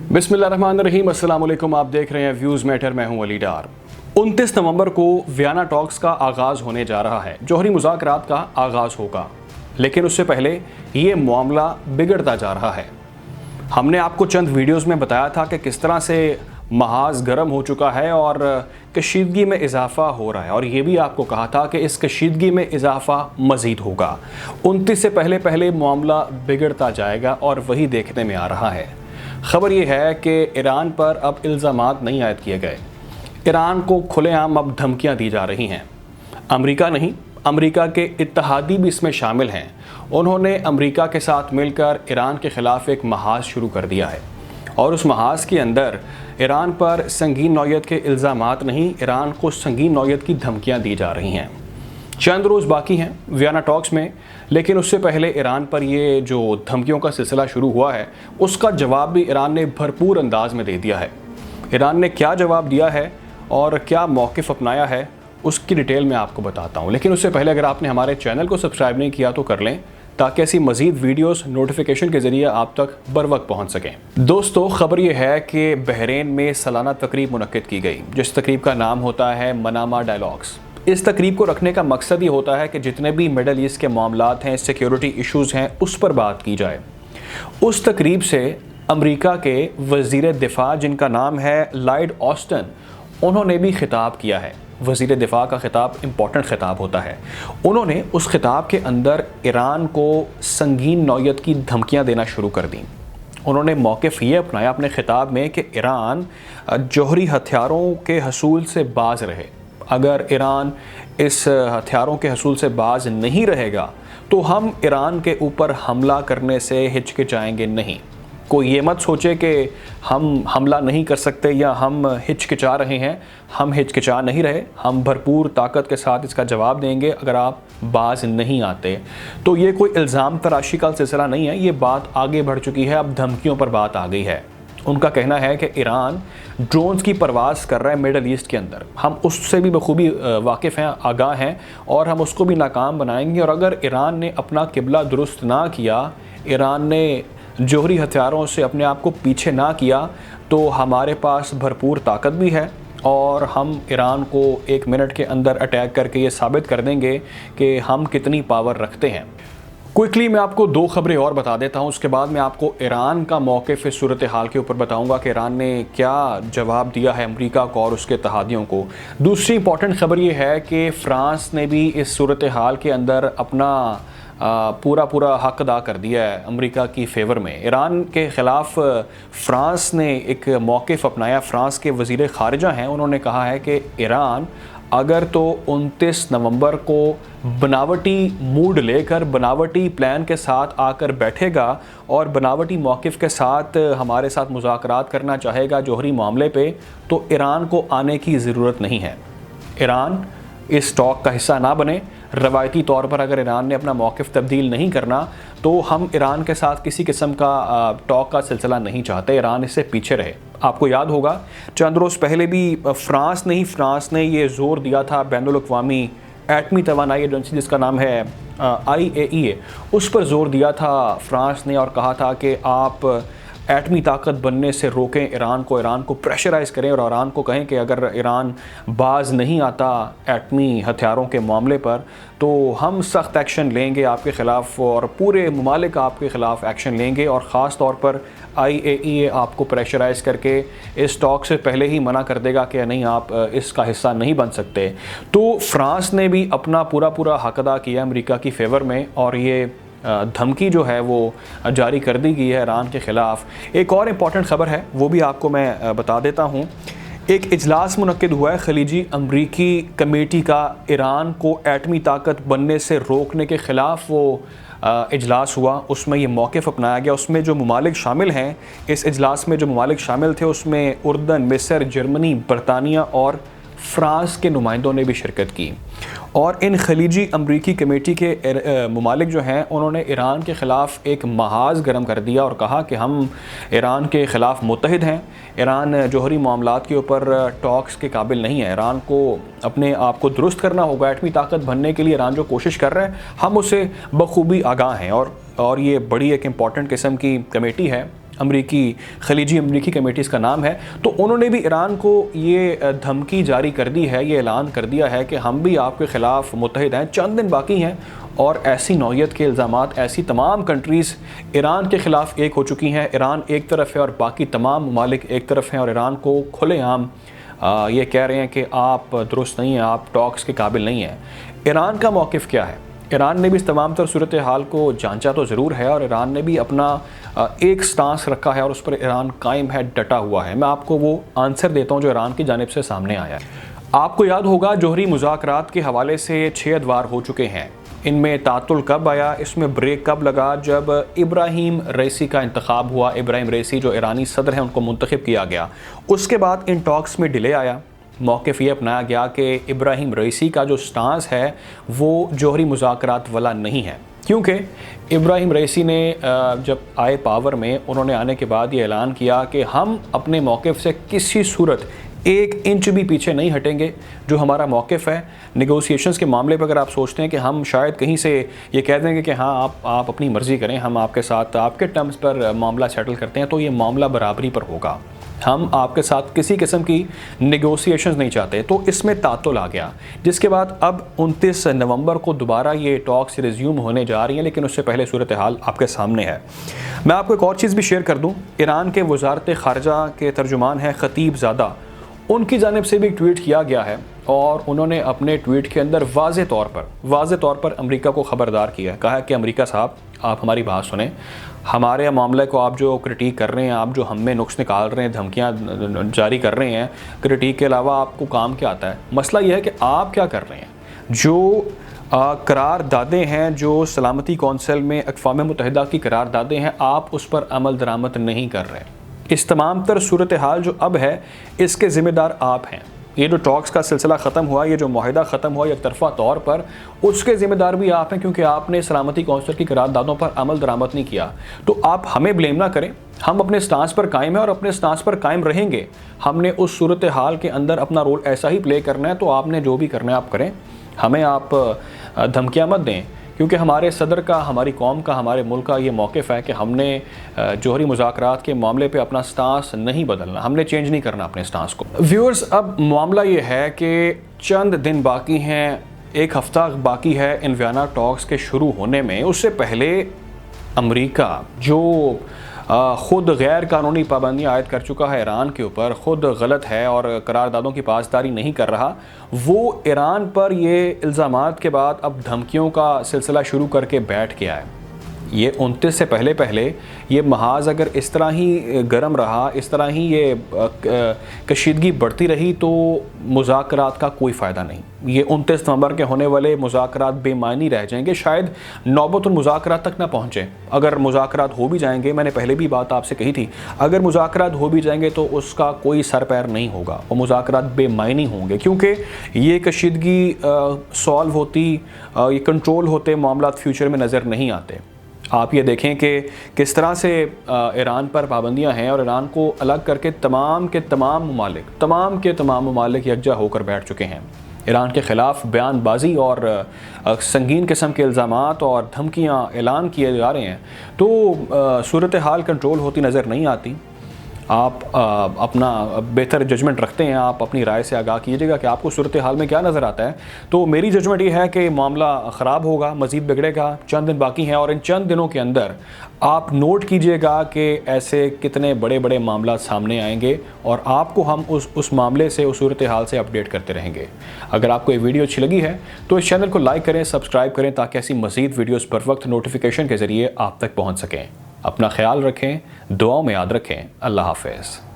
बिस्मिल्लाहिर्रहमानिर्रहीम, अस्सलाम वालेकुम। आप देख रहे हैं व्यूज़ मैटर, मैं हूं अली डार। 29 नवंबर को वियना टॉक्स का आगाज़ होने जा रहा है। जौहरी मुज़ाकरात का आगाज़ होगा, लेकिन उससे पहले ये मामला बिगड़ता जा रहा है। हमने आपको चंद वीडियोज़ में बताया था कि किस तरह से महाज़ गर्म हो चुका है और कशीदगी में इजाफ़ा हो रहा है, और ये भी आपको कहा था कि इस कशीदगी में इजाफ़ा मज़ीद होगा। 29 से पहले मामला बिगड़ता जाएगा और वही देखने में आ रहा है। ख़बर यह है कि ईरान पर अब इल्ज़ामात नहीं आयद किए गए। ईरान को खुलेआम अब धमकियां दी जा रही हैं। अमेरिका नहीं, अमेरिका के इत्तेहादी भी इसमें शामिल हैं। उन्होंने अमेरिका के साथ मिलकर ईरान के ख़िलाफ़ एक महाज़ शुरू कर दिया है, और उस महाज़ के अंदर ईरान पर संगीन नौयत के इल्ज़ामात नहीं, ईरान को संगीन नौयत की धमकियाँ दी जा रही हैं। चंद रोज़ बाकी हैं वियना टॉक्स में, लेकिन उससे पहले ईरान पर ये जो धमकियों का सिलसिला शुरू हुआ है, उसका जवाब भी ईरान ने भरपूर अंदाज में दे दिया है। ईरान ने क्या जवाब दिया है और क्या मौक़िफ़ अपनाया है, उसकी डिटेल मैं आपको बताता हूँ। लेकिन उससे पहले अगर आपने हमारे चैनल को सब्सक्राइब नहीं किया तो कर लें, ताकि ऐसी मज़ीद वीडियोस नोटिफिकेशन के ज़रिए आप तक बर वक्त पहुँच सकें। दोस्तों, ख़बर यह है कि बहरीन में सालाना तकरीब मुनक्किद की गई, जिस तकरीब का नाम होता है मनामा डायलॉग्स। इस तकरीब को रखने का मकसद ये होता है कि जितने भी मिडल ईस्ट के मामलात हैं, सिक्योरिटी इश्यूज़ हैं, उस पर बात की जाए। उस तकरीब से अमेरिका के वज़ीर दिफ़ा, जिनका नाम है लॉयड ऑस्टिन, उन्होंने भी खिताब किया है। वज़ीर दिफ़ा का खिताब इम्पॉर्टेंट खिताब होता है। उन्होंने उस खिताब के अंदर ईरान को संगीन नौयत की धमकियाँ देना शुरू कर दी। उन्होंने मौक़िफ़ ये अपनाया अपने खिताब में कि ईरान जौहरी हथियारों के हसूल से बाज रहे। अगर ईरान इस हथियारों के हसूल से बाज नहीं रहेगा तो हम ईरान के ऊपर हमला करने से हिचकिचाएंगे नहीं। कोई ये मत सोचे कि हम हमला नहीं कर सकते या हम हिचकिचा रहे हैं। हम हिचकिचा नहीं रहे, हम भरपूर ताकत के साथ इसका जवाब देंगे अगर आप बाज नहीं आते। तो ये कोई इल्ज़ाम तराशी का सिलसिला नहीं है, ये बात आगे बढ़ चुकी है, अब धमकियों पर बात आ गई है। उनका कहना है कि ईरान ड्रोन्स की परवाज़ कर रहा है मिडल ईस्ट के अंदर। हम उससे भी बखूबी वाकिफ़ हैं, आगाह हैं, और हम उसको भी नाकाम बनाएंगे। और अगर ईरान ने अपना किबला दुरुस्त ना किया, ईरान ने जौहरी हथियारों से अपने आप को पीछे ना किया, तो हमारे पास भरपूर ताकत भी है और हम ईरान को 1 मिनट के अंदर अटैक करके ये साबित कर देंगे कि हम कितनी पावर रखते हैं। क्विकली मैं आपको 2 खबरें और बता देता हूं, उसके बाद मैं आपको ईरान का मौक़िफ़ इस सूरत हाल के ऊपर बताऊंगा कि ईरान ने क्या जवाब दिया है अमेरिका को और उसके इत्तेहादियों को। दूसरी इंपॉर्टेंट खबर ये है कि फ़्रांस ने भी इस सूरत हाल के अंदर अपना पूरा हक अदा कर दिया है अमेरिका की फ़ेवर में। ईरान के ख़िलाफ़ फ़्रांस ने एक मौक़िफ़ अपनाया। फ़्रांस के वज़ीर ख़ारिजा हैं, उन्होंने कहा है कि ईरान अगर तो 29 नवंबर को बनावटी मूड लेकर बनावटी प्लान के साथ आकर बैठेगा और बनावटी मौक़िफ़ के साथ हमारे साथ मुज़ाकरात करना चाहेगा जौहरी मामले पे, तो ईरान को आने की ज़रूरत नहीं है। ईरान इस टॉक का हिस्सा ना बने। रवायती तौर पर अगर ईरान ने अपना मौक़िफ़ तब्दील नहीं करना, तो हम ईरान के साथ किसी किस्म का टॉक का सिलसिला नहीं चाहते। ईरान इससे पीछे रहे। आपको याद होगा चंद रोज़ पहले भी फ्रांस ने ये ज़ोर दिया था बैनुल अक़वामी एटमी तवानाई एजेंसी, जिसका नाम है IAEA, उस पर ज़ोर दिया था फ्रांस ने, और कहा था कि आप एटमी ताकत बनने से रोकें ईरान को प्रेशराइज़ करें, और ईरान को कहें कि अगर ईरान बाज नहीं आता एटमी हथियारों के मामले पर, तो हम सख्त एक्शन लेंगे आपके ख़िलाफ़ और पूरे ममालिक आपके ख़िलाफ़ एक्शन लेंगे, और ख़ास तौर पर IAEA आपको प्रेशराइज़ करके इस टॉक से पहले ही मना कर देगा कि नहीं, आप इसका हिस्सा नहीं बन सकते। तो फ्रांस ने भी अपना पूरा हक अदा किया अमेरिका की फ़ेवर में, और ये धमकी जो है वो जारी कर दी गई है ईरान के ख़िलाफ़। एक और इम्पॉर्टेंट ख़बर है, वो भी आपको मैं बता देता हूँ। एक इजलास मुनक्किद हुआ है खलीजी अमरीकी कमेटी का, ईरान को एटमी ताकत बनने से रोकने के ख़िलाफ़ वो इजलास हुआ। उसमें ये मौक़िफ़ अपनाया गया। उसमें जो ममालिक शामिल हैं, इस इजलास में जो ममालिक शामिल थे, उसमें उर्दन, मिस्र, जर्मनी, बरतानिया और फ़्रांस के नुमाइंदों ने भी शिरकत की। और इन खलीजी अमरीकी कमेटी के ममालिक जो हैं, उन्होंने ईरान के ख़िलाफ़ एक महाज़ गर्म कर दिया और कहा कि हम ईरान के ख़िलाफ़ मुत्तहिद हैं। ईरान जौहरी मामलात के ऊपर टॉक्स के काबिल नहीं है। ईरान को अपने आप को दुरुस्त करना होगा। एटमी ताकत बनने के लिए ईरान जो कोशिश कर रहा है, हम उसे बखूबी आगाह हैं। और ये बड़ी एक इम्पॉर्टेंट किस्म की कमेटी है अमरीकी खलीजी अमरीकी कमेटी इसका नाम है, तो उन्होंने भी ईरान को ये धमकी जारी कर दी है, ये ऐलान कर दिया है कि हम भी आपके ख़िलाफ़ मुत्तहिद हैं। चंद दिन बाकी हैं और ऐसी नौयत के इल्ज़ामात, ऐसी तमाम कंट्रीज़ ईरान के ख़िलाफ़ एक हो चुकी हैं। ईरान एक तरफ है और बाकी तमाम ममालिक एक तरफ हैं और ईरान को खुलेआम ये कह रहे हैं कि आप दुरुस्त नहीं हैं, आप टॉक्स के काबिल नहीं हैं। ईरान का मौक़िफ़ क्या है? ईरान ने भी इस तमाम तर सूरत हाल को जांचा तो ज़रूर है और ईरान ने भी अपना एक स्टांस रखा है और उस पर ईरान कायम है, डटा हुआ है। मैं आपको वो आंसर देता हूँ जो ईरान की जानिब से सामने आया है। आपको याद होगा जौहरी मुज़ाकरात के हवाले से 6 अदवार हो चुके हैं। इनमें तातुल कब आया, इसमें ब्रेक कब लगा? जब इब्राहिम रईसी का इंतखाब हुआ, इब्राहिम रईसी जो ईरानी सदर हैं उनको मुंतखब किया गया, उसके बाद इन टॉक्स में डिले आया। मौक़िफ़ ये अपनाया गया कि इब्राहिम रईसी का जो स्टांस है वो जौहरी मुज़ाकरात वाला नहीं है, क्योंकि इब्राहिम रईसी ने जब आए पावर में, उन्होंने आने के बाद ये ऐलान किया कि हम अपने मौक़िफ़ से किसी सूरत 1 इंच भी पीछे नहीं हटेंगे। जो हमारा मौक़िफ़ है नेगोशिएशंस के मामले पर, अगर आप सोचते हैं कि हम शायद कहीं से ये कह देंगे कि हाँ आप अपनी मर्ज़ी करें, हम आपके साथ आपके टर्म्स पर मामला सेटल करते हैं, तो ये मामला बराबरी पर होगा। हम आपके साथ किसी किस्म की नेगोशिएशंस नहीं चाहते। तो इसमें तातुल आ गया, जिसके बाद अब 29 नवंबर को दोबारा ये टॉक्स रिज्यूम होने जा रही हैं, लेकिन उससे पहले सूरत हाल आपके सामने है। मैं आपको एक और चीज़ भी शेयर कर दूं। ईरान के वज़ारत ख़ारजा के तर्जुमान हैं ख़तीब ज़ादा, उनकी जानिब से भी ट्वीट किया गया है और उन्होंने अपने ट्वीट के अंदर वाज़े तौर पर अमेरिका को ख़बरदार किया है। कहा है कि अमेरिका साहब, आप हमारी बात सुने, हमारे मामले को आप जो क्रिटिक कर रहे हैं, आप जो हम में नुक्स निकाल रहे हैं, धमकियाँ जारी कर रहे हैं, क्रिटिक के अलावा आपको काम क्या आता है? मसला यह है कि आप क्या कर रहे हैं? जो करारदादें हैं, जो सलामती कौंसिल में अक़वाम मुत्तहिदा की करारदादें हैं, आप उस पर अमल दरामद नहीं कर रहे। इस तमाम तर सूरत हाल जो अब है, इसके ज़िम्मेदार आप हैं। ये जो टॉक्स का सिलसिला ख़त्म हुआ, ये जो मुआहिदा ख़त्म हुआ एक तरफ़ा तौर पर, उसके ज़िम्मेदार भी आप हैं, क्योंकि आपने सलामती कौंसिल की करारदादों पर अमल दरामद नहीं किया। तो आप हमें ब्लेम ना करें, हम अपने स्टांस पर कायम हैं और अपने स्टांस पर कायम रहेंगे। हमने उस सूरत हाल के अंदर अपना रोल ऐसा ही प्ले करना है, तो आपने जो भी करना है आप करें, हमें आप धमकियाँ मत दें, क्योंकि हमारे सदर का, हमारी कौम का, हमारे मुल्क का ये मौक़िफ़ है कि हमने जौहरी मुज़ाकरात के मामले पे अपना स्टांस नहीं बदलना, हमने चेंज नहीं करना अपने स्टांस को। व्यूअर्स, अब मामला ये है कि चंद दिन बाकी हैं, 1 हफ़्ता बाकी है इन वियना टॉक्स के शुरू होने में। उससे पहले अमेरिका जो ख़ुद गैर कानूनी पाबंदियाँ आयद कर चुका है ईरान के ऊपर, ख़ुद गलत है और करारदादों की पासदारी नहीं कर रहा, वो ईरान पर ये इल्ज़ामात के बाद अब धमकियों का सिलसिला शुरू करके बैठ गया है। ये 29 से पहले ये महाज अगर इस तरह ही गर्म रहा, इस तरह ही ये कशीदगी बढ़ती रही, तो मुज़ाकरात का कोई फ़ायदा नहीं। ये 29 नवंबर के होने वाले मुज़ाकरात बेमानी रह जाएंगे, शायद नौबतुल मुज़ाकरात तक ना पहुँचे। अगर मुज़ाकरात हो भी जाएंगे, मैंने पहले भी बात आपसे कही थी, अगर मुज़ाकरात हो भी जाएंगे तो उसका कोई सर पैर नहीं होगा, वो मुज़ाकरात बेमानी होंगे, क्योंकि ये कशीदगी सॉल्व होती, ये कंट्रोल होते मामलात फ्यूचर में नज़र नहीं आते। आप ये देखें कि किस तरह से ईरान पर पाबंदियां हैं और ईरान को अलग करके तमाम के तमाम ममालिक यकजा होकर बैठ चुके हैं। ईरान के ख़िलाफ़ बयानबाजी और संगीन किस्म के इल्ज़ामात और धमकियां ऐलान किए जा रहे हैं, तो सूरत हाल कंट्रोल होती नज़र नहीं आती। आप अपना बेहतर जजमेंट रखते हैं, आप अपनी राय से आगाह कीजिएगा कि आपको सूरत हाल में क्या नज़र आता है। तो मेरी जजमेंट ये है कि मामला ख़राब होगा, मज़ीद बिगड़ेगा, चंद दिन बाकी हैं और इन चंद दिनों के अंदर आप नोट कीजिएगा कि ऐसे कितने बड़े बड़े मामला सामने आएंगे और आपको हम उस मामले से, उस सूरत हाल से अपडेट करते रहेंगे। अगर आपको ये वीडियो अच्छी लगी है तो इस चैनल को लाइक करें, सब्सक्राइब करें, ताकि ऐसी मज़ीद वीडियोज़ बर वक्त नोटिफिकेशन के ज़रिए आप तक पहुँच सकें। अपना ख्याल रखें, दुआओं में याद रखें। अल्लाह हाफ़िज़।